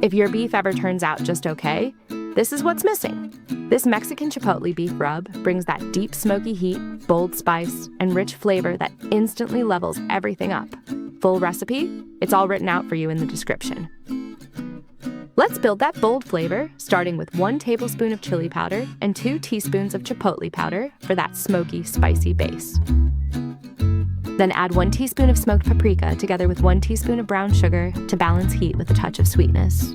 If your beef ever turns out just okay, this is what's missing. This Mexican Chipotle Beef Rub brings that deep smoky heat, bold spice, and rich flavor that instantly levels everything up. Full recipe? It's all written out for you in the description. Let's build that bold flavor, starting with 1 tablespoon of chili powder and 2 teaspoons of chipotle powder for that smoky, spicy base. Then add 1 teaspoon of smoked paprika together with 1 teaspoon of brown sugar to balance heat with a touch of sweetness.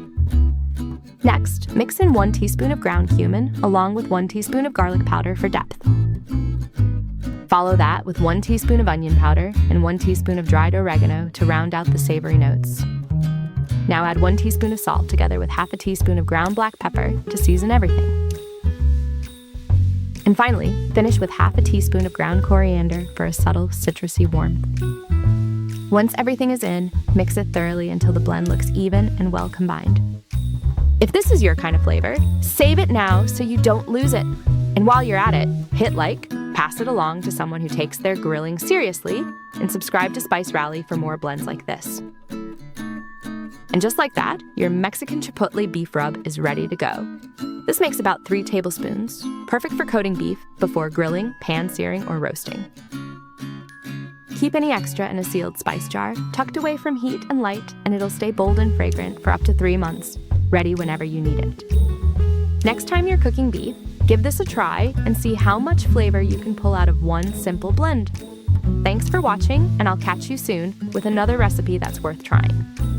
Next, mix in 1 teaspoon of ground cumin along with 1 teaspoon of garlic powder for depth. Follow that with 1 teaspoon of onion powder and 1 teaspoon of dried oregano to round out the savory notes. Now add 1 teaspoon of salt together with half a teaspoon of ground black pepper to season everything. And finally, finish with half a teaspoon of ground coriander for a subtle citrusy warmth. Once everything is in, mix it thoroughly until the blend looks even and well combined. If this is your kind of flavor, save it now so you don't lose it. And while you're at it, hit like, pass it along to someone who takes their grilling seriously, and subscribe to SpiceRally for more blends like this. And just like that, your Mexican Chipotle Beef Rub is ready to go. This makes about 3 tablespoons, perfect for coating beef before grilling, pan-searing, or roasting. Keep any extra in a sealed spice jar, tucked away from heat and light, and it'll stay bold and fragrant for up to 3 months, ready whenever you need it. Next time you're cooking beef, give this a try and see how much flavor you can pull out of one simple blend. Thanks for watching, and I'll catch you soon with another recipe that's worth trying.